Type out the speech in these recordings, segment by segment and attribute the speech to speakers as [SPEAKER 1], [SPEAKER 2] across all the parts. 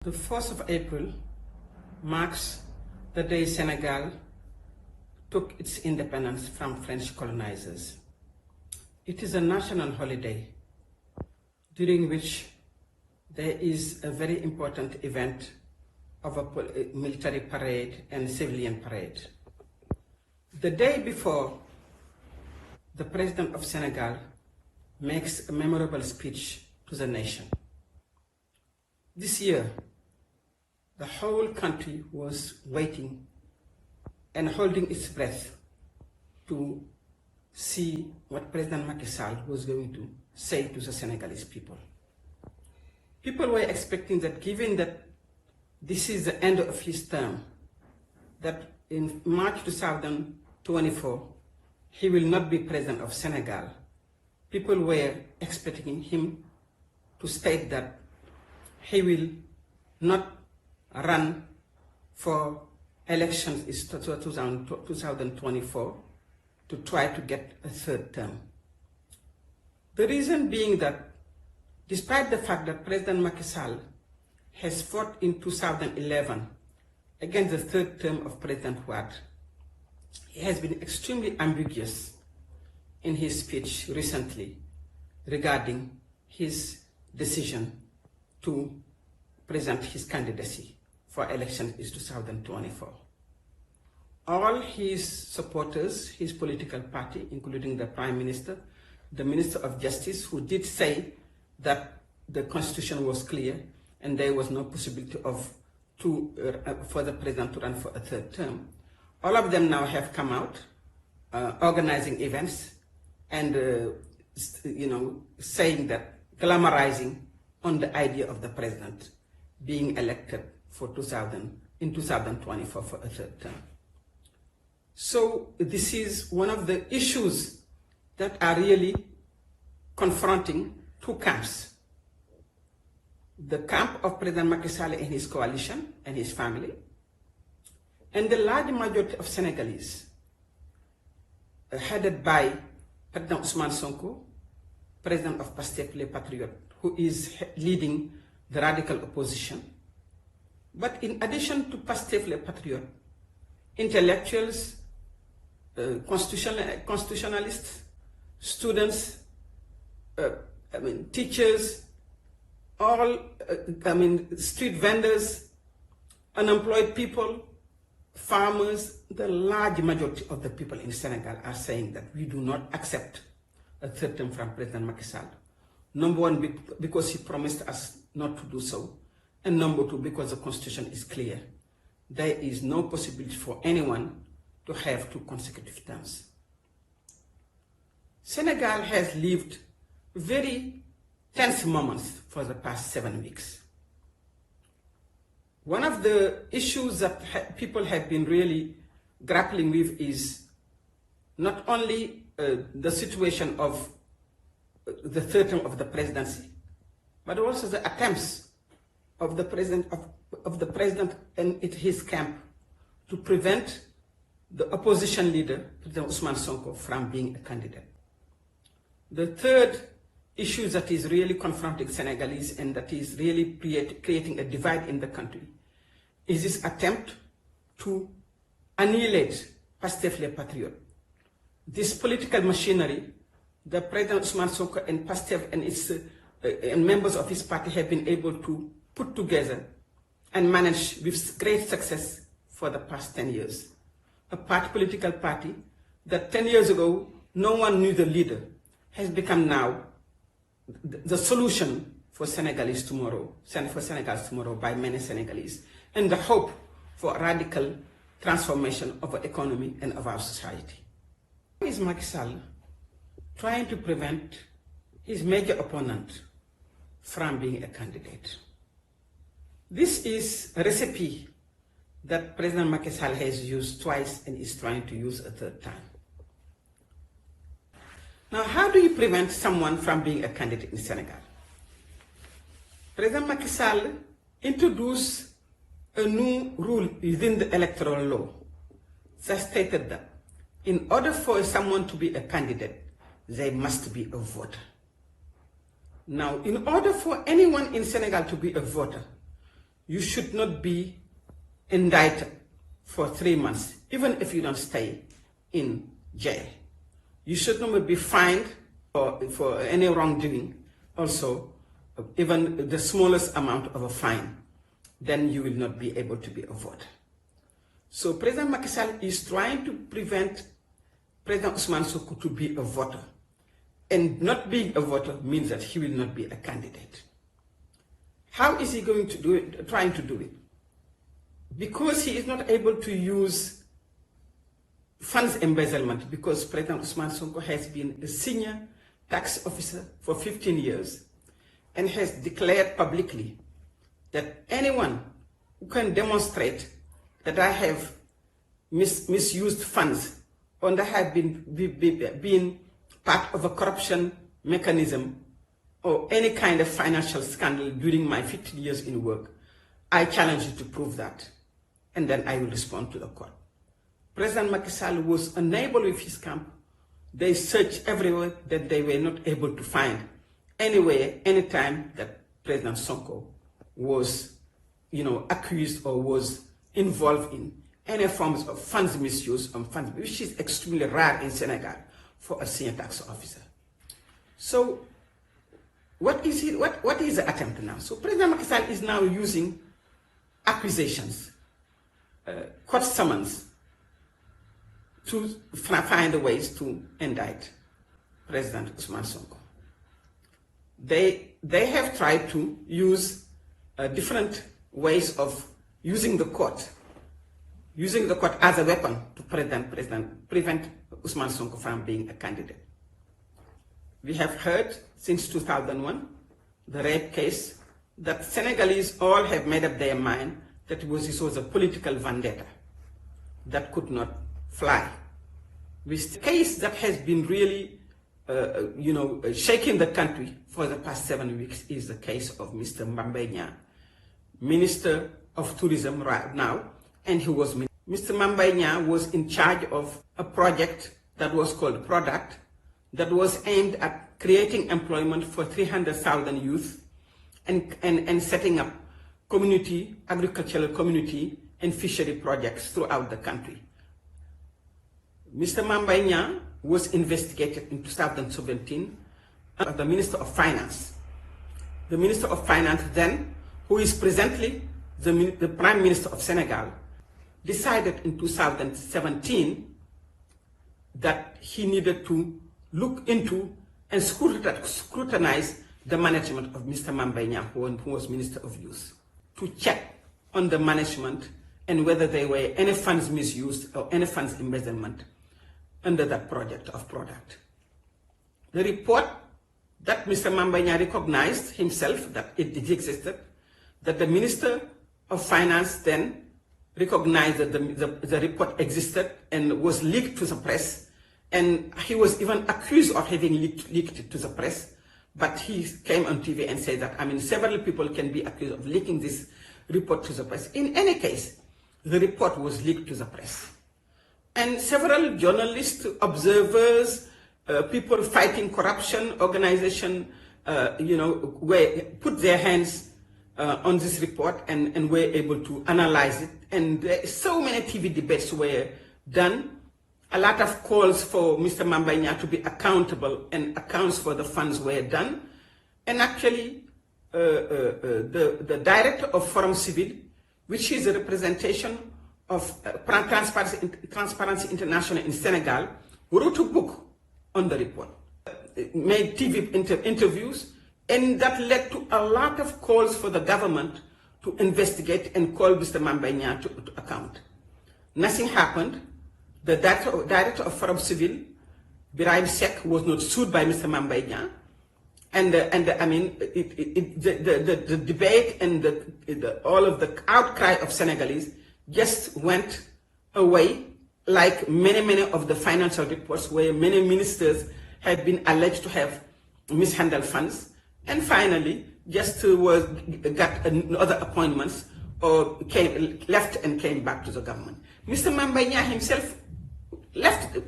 [SPEAKER 1] The 1st of April marks the day Senegal took its independence from French colonizers. It is a national holiday during which there is a very important event of a military parade and civilian parade. The day before, the President of Senegal makes a memorable speech to the nation. This year, the whole country was waiting and holding its breath to see what President Macky Sall was going to say to the Senegalese people. People were expecting that, given that this is the end of his term, that in March 2024, he will not be president of Senegal. People were expecting him to state that he will not run for elections in 2024 to try to get a third term. The reason being that despite the fact that President Macky Sall has fought in 2011 against the third term of President Wade, he has been extremely ambiguous in his speech recently regarding his decision to present his candidacy for elections in 2024. All his supporters, his political party, including the Prime Minister, the Minister of Justice, who did say that the Constitution was clear and there was no possibility for the President to run for a third term, all of them now have come out organizing events and saying that, glamorizing on the idea of the President being elected in 2024 for a third term. So this is one of the issues that are really confronting two camps. The camp of President Macky Sall and his coalition and his family, and the large majority of Senegalese, headed by President Ousmane Sonko, President of Pastef les Patriotes, who is leading the radical opposition. But in addition to Pastef les Patriotes, intellectuals, constitutionalists, students, teachers, all, street vendors, unemployed people, farmers, the large majority of the people in Senegal are saying that we do not accept a third term from President Macky Sall. Number one, because he promised us not to do so. And number two, because the Constitution is clear. There is no possibility for anyone to have 2 consecutive terms. Senegal has lived very tense moments for the past 7 weeks. One of the issues that people have been really grappling with is not only the situation of the third term of the presidency, but also the attempts of the president and his camp to prevent the opposition leader, President Ousmane Sonko, from being a candidate. The third issue that is really confronting Senegalese and that is really creating a divide in the country is this attempt to annihilate Pastef les Patriotes. This political machinery, the President Ousmane Sonko and Pastef and members of his party have been able to put together and manage with great success for the past 10 years. A political party that 10 years ago no one knew the leader has become now the solution for Senegalese tomorrow, by many Senegalese, and the hope for radical transformation of our economy and of our society. Is Macky Sall trying to prevent his major opponent from being a candidate? This is a recipe that President Macky Sall has used twice and is trying to use a third time. Now, how do you prevent someone from being a candidate in Senegal? President Macky Sall introduced a new rule within the electoral law that stated that in order for someone to be a candidate, they must be a voter. Now, in order for anyone in Senegal to be a voter, you should not be indicted for 3 months, even if you don't stay in jail. You should not be fined for any wrongdoing, also, even the smallest amount of a fine, then you will not be able to be a voter. So President Macky Sall is trying to prevent President Ousmane Sonko to be a voter. And not being a voter means that he will not be a candidate. How is he going to do it, trying to do it? Because he is not able to use funds embezzlement, because President Ousmane Sonko has been a senior tax officer for 15 years and has declared publicly that anyone who can demonstrate that I have misused funds or that I have been part of a corruption mechanism or any kind of financial scandal during my 15 years in work, I challenge you to prove that, and then I will respond to the court. President Macky Sall was unable with his camp. They searched everywhere that they were not able to find anywhere, anytime that President Sonko was, accused or was involved in any forms of funds misuse or funds, which is extremely rare in Senegal for a senior tax officer. So what is the attempt now? So President Macky Sall is now using accusations, court summons, to find ways to indict President Ousmane Sonko. They have tried to use different ways of using the court as a weapon to prevent Ousmane Sonko from being a candidate. We have heard since 2001, the rape case, that Senegalese all have made up their mind that this was a political vendetta that could not fly. With the case that has been really, shaking the country for the past 7 weeks is the case of Mr. Mambenya, Minister of Tourism right now, and he was Mr. Mambenya was in charge of a project that was called Product, that was aimed at creating employment for 300,000 youth and setting up agricultural community and fishery projects throughout the country. Mr. Mambenya was investigated in 2017 by the Minister of Finance. The Minister of Finance then, who is presently the Prime Minister of Senegal, decided in 2017 that he needed to look into and scrutinize the management of Mr. Mambenya, who was Minister of Youth, to check on the management and whether there were any funds misused or any funds embezzlement under that project of Product. The report that Mr. Mambenya recognized himself that it existed, that the Minister of Finance then recognized that the report existed and was leaked to the press, and he was even accused of having leaked it to the press, but he came on TV and said that, several people can be accused of leaking this report to the press. In any case, the report was leaked to the press. And several journalists, observers, people fighting corruption, organization, put their hands on this report and were able to analyze it. And so many TV debates were done. A lot of calls for Mr. Mambenya to be accountable and accounts for the funds were done. And actually, the director of Forum Civil, which is a representation of Transparency International in Senegal, wrote a book on the report, made TV interviews, and that led to a lot of calls for the government to investigate and call Mr. Mambenya to account. Nothing happened. The director of Forum Civil, Birahim Seck, was not sued by Mr. Mambenya, and the debate and all of the outcry of Senegalese just went away, like many of the financial reports where many ministers have been alleged to have mishandled funds, and finally just got other appointments or left and came back to the government. Mr. Mambenya himself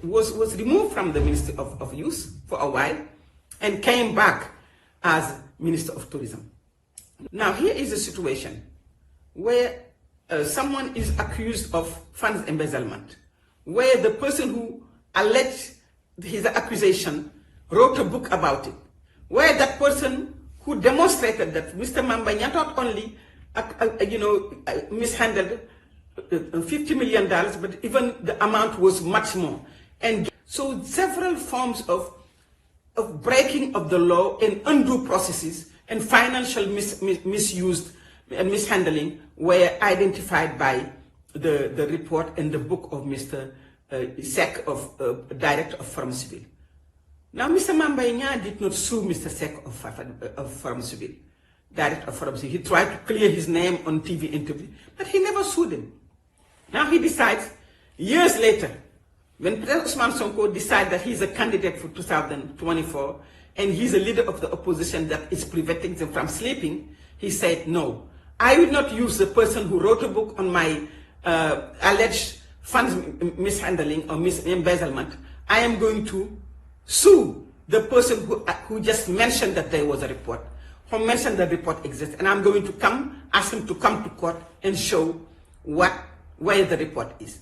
[SPEAKER 1] was removed from the Ministry of Youth for a while and came back as Minister of Tourism. Now here is the situation where someone is accused of funds embezzlement, where the person who alleged his accusation wrote a book about it, where that person who demonstrated that Mr. Mambanya not only mishandled $50 million, but even the amount was much more. And so several forms of breaking of the law and undue processes and financial misuse and mishandling were identified by the report and the book of Mr. Sek, Director of Forum Civil. Now, Mr. Mambaïna did not sue Mr. Sek of Forum Civil, Director of Forum Civil. He tried to clear his name on TV interview, but he never sued him. Now he decides, years later, when President Ousmane Sonko decided that he's a candidate for 2024 and he's a leader of the opposition that is preventing them from sleeping, he said, no, I will not use the person who wrote a book on my alleged funds mishandling or embezzlement. I am going to sue the person who just mentioned that there was a report, who mentioned that the report exists, and I'm going to ask him to come to court and show where the report is.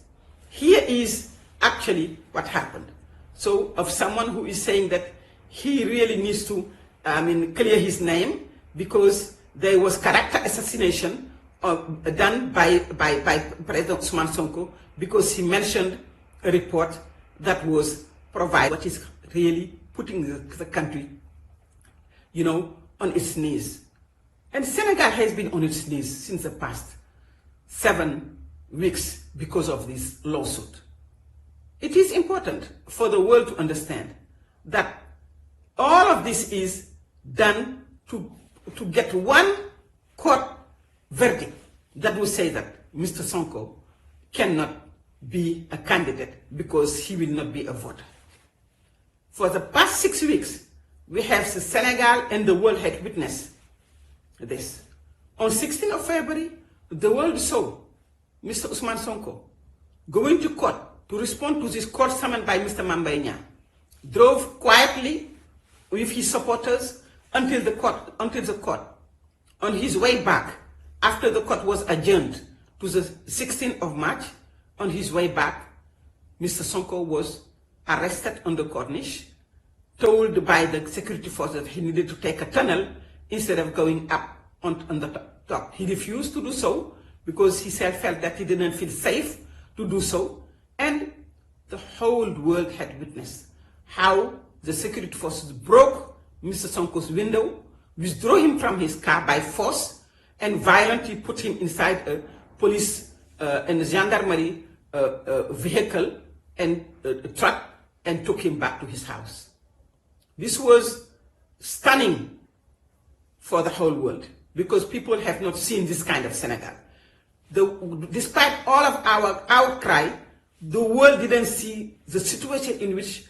[SPEAKER 1] Here is actually what happened. So of someone who is saying that he really needs to clear his name because there was character assassination done by President Ousmane Sonko because he mentioned a report that was provided, what is really putting the country, on its knees. And Senegal has been on its knees since the past 7 weeks because of this lawsuit. It is important for the world to understand that all of this is done to get one court verdict that will say that Mr. Sonko cannot be a candidate because he will not be a voter. For the past 6 weeks, we have Senegal and the world had witnessed this. On 16th of February, the world saw Mr. Ousmane Sonko going to court to respond to this court summon by Mr. Mambaïna, drove quietly with his supporters until the court. On his way back, after the court was adjourned to the 16th of March, on his way back, Mr. Sonko was arrested on the Corniche, told by the security force that he needed to take a tunnel instead of going up on the top. He refused to do so because he felt that he didn't feel safe to do so. And the whole world had witnessed how the security forces broke Mr. Sonko's window, withdrew him from his car by force, and violently put him inside a police and gendarmerie vehicle and truck and took him back to his house. This was stunning for the whole world because people have not seen this kind of Senegal. Despite all of our outcry, the world didn't see the situation in which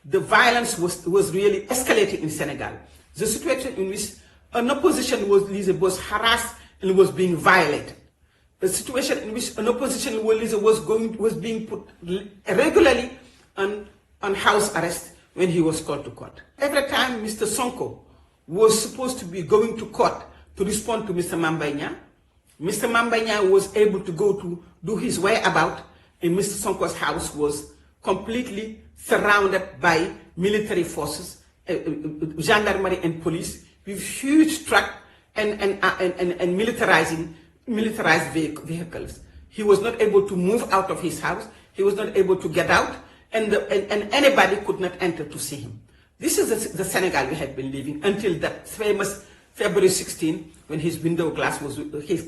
[SPEAKER 1] the violence was really escalating in Senegal. The situation in which an opposition leader was harassed and was being violated. The situation in which an opposition leader was being put regularly on house arrest when he was called to court. Every time Mr. Sonko was supposed to be going to court to respond to Mr. Mambaïna was able to go to do his whereabout, and Mr. Sonko's house was completely surrounded by military forces, gendarmerie and police, with huge truck and militarized vehicles. He was not able to move out of his house. He was not able to get out, and anybody could not enter to see him. This is the Senegal we had been living until that famous February 16, when his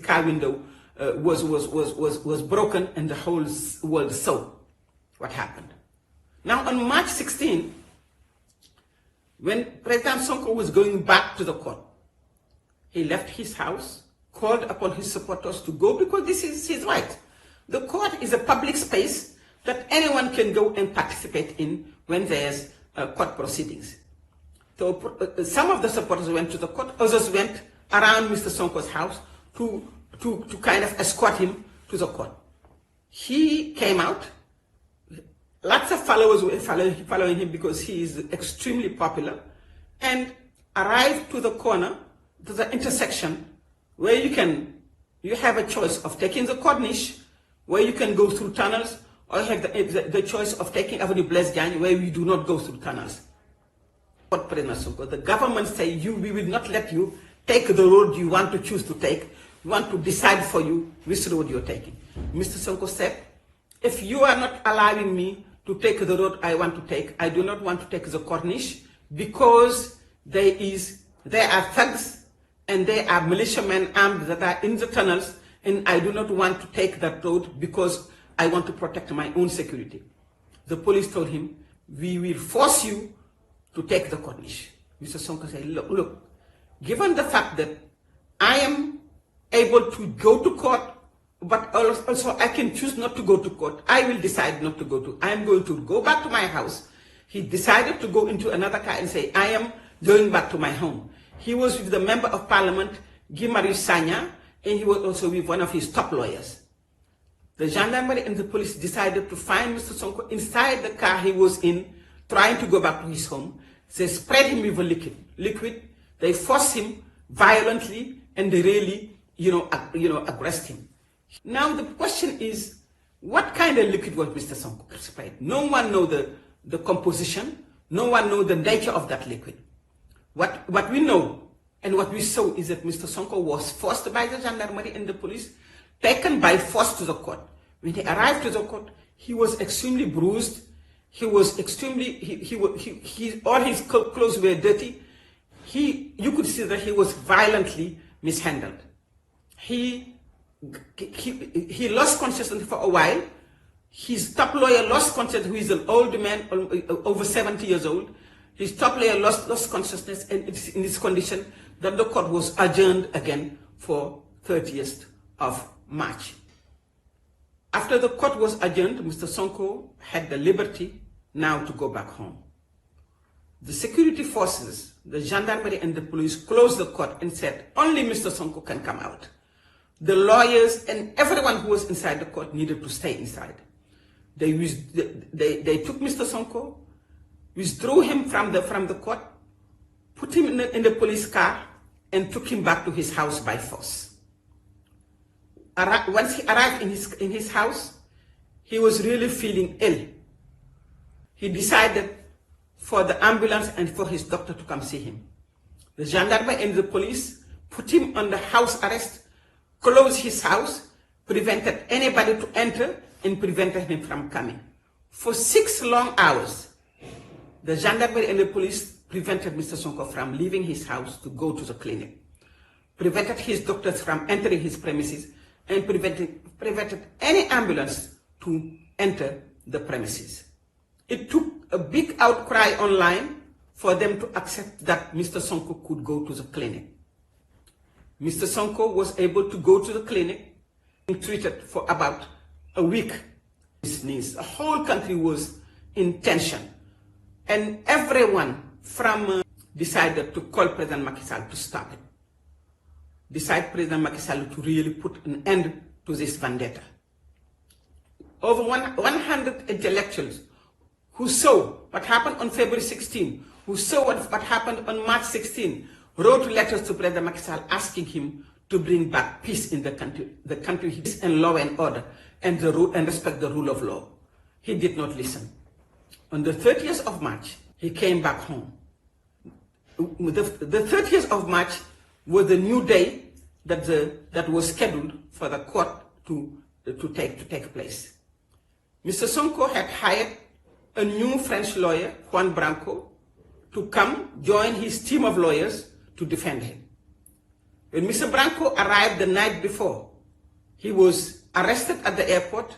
[SPEAKER 1] car window was broken, and the whole world saw what happened. Now on March 16, when President Sonko was going back to the court, he left his house, called upon his supporters to go because this is his right. The court is a public space that anyone can go and participate in when there's court proceedings. So some of the supporters went to the court, others went around Mr. Sonko's house to kind of escort him to the court. He came out. Lots of followers were following him because he is extremely popular, and arrived to the corner, to the intersection where you can You have a choice of taking the corniche, where you can go through tunnels, or you have the choice of taking Avenue Blaise Diagne, where we do not go through tunnels. But President Sonko, the government say we will not let you take the road you want to choose to take. We want to decide for you which road you're taking. Mr. Sonko said, if you are not allowing me to take the road I want to take, I do not want to take the corniche, because there are thugs and there are militiamen armed that are in the tunnels, and I do not want to take that road because I want to protect my own security. The police told him, we will force you to take the corniche. Mr. Sonko said, look, given the fact that I am able to go to court, but also I can choose not to go to court, I will decide not to go to. I am going to go back to my house. He decided to go into another car and say, I am going back to my home. He was with the Member of Parliament, Guy Marius Sagna, and he was also with one of his top lawyers. The gendarmerie and the police decided to find Mr. Sonko inside the car he was in, trying to go back to his home. They spread him with a liquid. They forced him violently, and they really, aggressed him. Now the question is, what kind of liquid was Mr. Sonko sprayed? No one knows the composition. No one knows the nature of that liquid. What we know and what we saw is that Mr. Sonko was forced by the gendarmerie and the police, taken by force to the court. When he arrived to the court, he was extremely bruised. He was extremely, all his clothes were dirty. You could see that he was violently mishandled. He lost consciousness for a while. His top lawyer lost consciousness, who is an old man, over 70 years old. His top lawyer lost consciousness, and it's in this condition that the court was adjourned again for 30th of March. After the court was adjourned, Mr. Sonko had the liberty now to go back home. The security forces, the gendarmerie and the police closed the court and said, only Mr. Sonko can come out. The lawyers and everyone who was inside the court needed to stay inside. They took Mr. Sonko, withdrew him from the court, put him in the police car, and took him back to his house by force. Once he arrived in his house, he was really feeling ill. He decided for the ambulance and for his doctor to come see him. The gendarmerie and the police put him under house arrest, closed his house, prevented anybody to enter, and prevented him from coming. For 6 long hours, the gendarmerie and the police prevented Mr. Sonko from leaving his house to go to the clinic, prevented his doctors from entering his premises, and prevented any ambulance to enter the premises. It took a big outcry online for them to accept that Mr. Sonko could go to the clinic. Mr. Sonko was able to go to the clinic and treated for about a week. The whole country was in tension. And everyone decided to call President Macky Sall to stop it. Decide President Macky Sall to really put an end to this vendetta. Over 100 intellectuals who saw what happened on February 16, who saw what happened on March 16, wrote letters to President Macky Sall asking him to bring back peace in the country, peace and law and order, and respect the rule of law. He did not listen. On the 30th of March, he came back home. The 30th of March was the new day that was scheduled for the court to take place. Mr. Sonko had hired a new French lawyer, Juan Branco, to come join his team of lawyers to defend him. When Mr. Branco arrived the night before, he was arrested at the airport.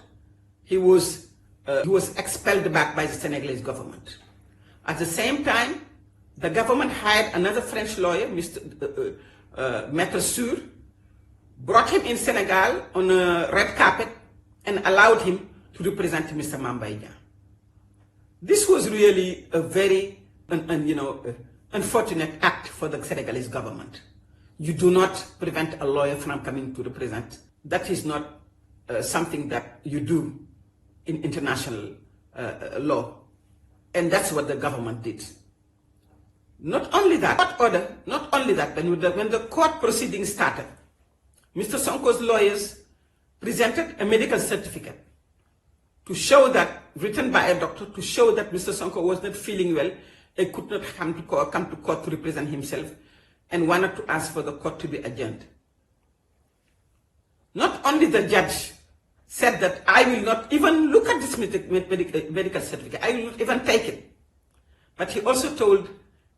[SPEAKER 1] He was expelled back by the Senegalese government. At the same time, the government hired another French lawyer, Maître Sur, brought him in Senegal on a red carpet and allowed him to represent Mr. Mame Mbaye Niang. This was really a very unfortunate act for the Senegalese government. You do not prevent a lawyer from coming to represent. That is not something that you do in international law. And that's what the government did. Not only that, when the court proceedings started, Mr. Sonko's lawyers presented a medical certificate to show that, written by a doctor, to show that Mr. Sonko was not feeling well and could not come to court to represent himself, and wanted to ask for the court to be adjourned. Not only the judge said that I will not even look at this medical certificate, I will not even take it. But he also told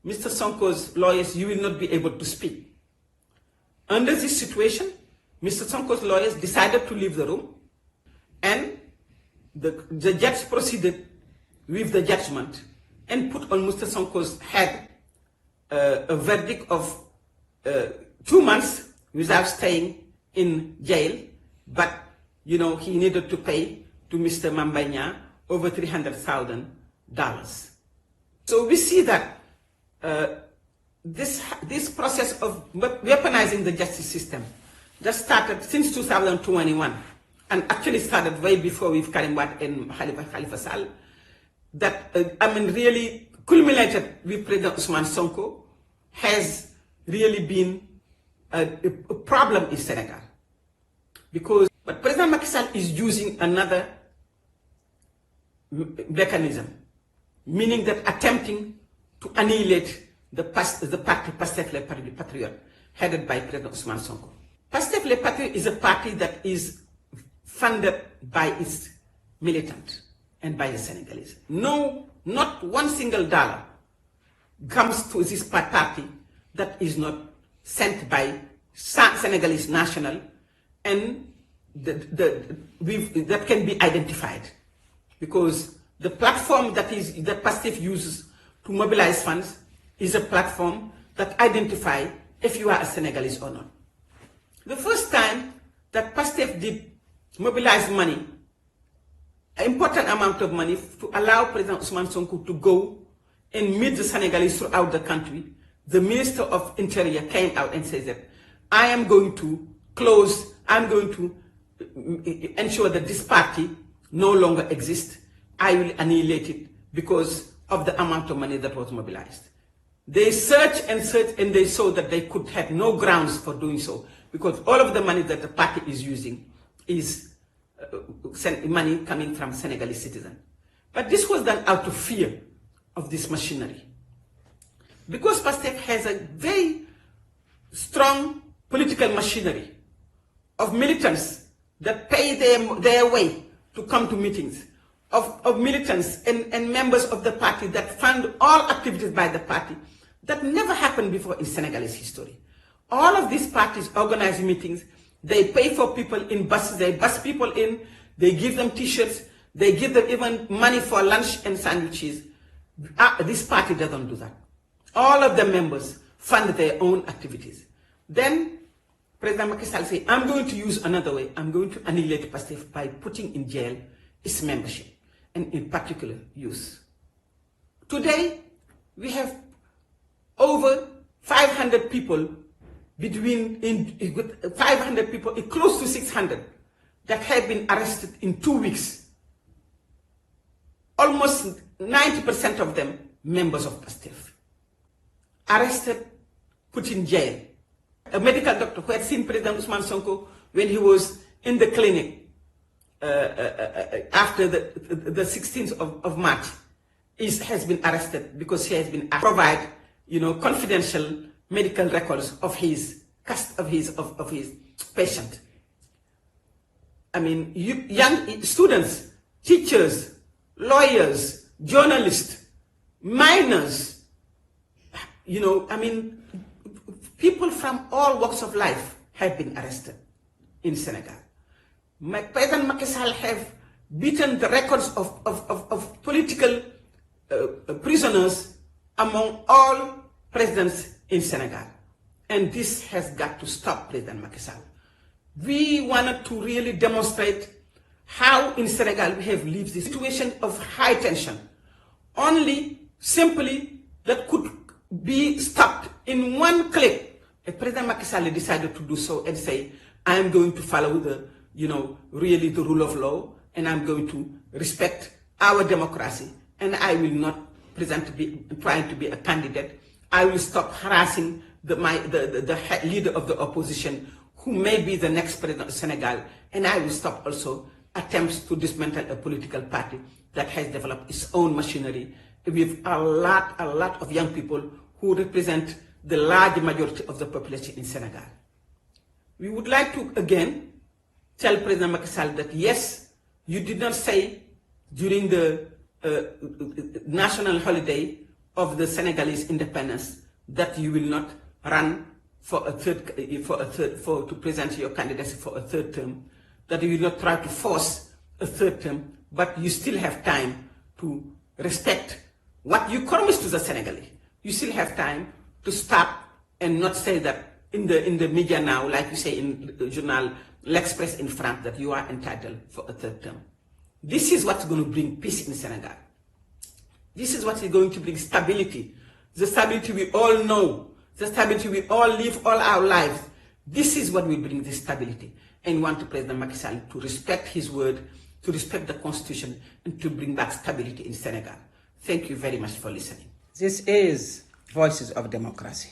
[SPEAKER 1] Mr. Sonko's lawyers, you will not be able to speak. Under this situation, Mr. Sonko's lawyers decided to leave the room, and the judge proceeded with the judgment and put on Mr. Sonko's head a verdict of 2 months without staying in jail, but he needed to pay to Mr. Mambanya over $300,000. So we see that this process of weaponizing the justice system just started since 2021, and actually started way before with Karim Wade and Khalifa Sall, that really culminated with President Ousmane Sonko, has really been a problem in Senegal. But President Macky Sall is using another mechanism, meaning that attempting to annihilate the party Pastef Les Patriotes, headed by President Ousmane Sonko. Pastef Les Patriotes is a party that is funded by its militants and by the Senegalese. No, not one single dollar comes to this party that is not sent by Senegalese national, and that can be identified, because the platform that Pastef uses to mobilize funds is a platform that identifies if you are a Senegalese or not. The first time that Pastef did mobilize money, an important amount of money, to allow President Ousmane Sonko to go and meet the Senegalese throughout the country, the Minister of Interior came out and said that I'm going to ensure that this party no longer exists. I will annihilate it because of the amount of money that was mobilized. They searched and searched, and they saw that they could have no grounds for doing so, because all of the money that the party is using is money coming from Senegalese citizens. But this was done out of fear of this machinery. Because Pastef has a very strong political machinery of militants that pay their way to come to meetings, of militants and members of the party that fund all activities by the party that never happened before in Senegalese history. All of these parties organize meetings, they pay for people in buses, they bus people in, they give them t-shirts, they give them even money for lunch and sandwiches. This party doesn't do that. All of the members fund their own activities. Then President Macky Sall said, I'm going to use another way. I'm going to annihilate Pastef by putting in jail its membership, and in particular youth. Today, we have over 500 people, 500 people, close to 600, that have been arrested in 2 weeks. Almost 90% of them members of Pastef. Arrested, put in jail. A medical doctor who had seen President Ousmane Sonko when he was in the clinic after the 16th of March has been arrested because he has been provide confidential medical records of his patient. Young students, teachers, lawyers, journalists, minors, people from all walks of life have been arrested in Senegal. President Macky Sall have beaten the records of political prisoners among all presidents in Senegal. And this has got to stop, President Macky Sall. We wanted to really demonstrate how in Senegal we have lived this situation of high tension. Only simply that could be stopped in one click. President Macky Sall decided to do so and say, I am going to follow the rule of law, and I'm going to respect our democracy, and I will not trying to be a candidate. I will stop harassing the leader of the opposition, who may be the next president of Senegal, and I will stop also attempts to dismantle a political party that has developed its own machinery with a lot of young people who represent the large majority of the population in Senegal. We would like to again tell President Macky Sall that yes, you did not say during the national holiday of the Senegalese independence that you will not run to present your candidacy for a third term, that you will not try to force a third term, but you still have time to respect what you promised to the Senegalese. You still have time to stop and not say that in the media now, like you say in the journal L'Express in France, that you are entitled for a third term. This is what's going to bring peace in Senegal. This is what is going to bring stability. The stability we all know, the stability we all live all our lives. This is what will bring this stability. And we want to President Macky Sall to respect his word, to respect the constitution, and to bring back stability in Senegal. Thank you very much for listening. This is Voices of Democracy.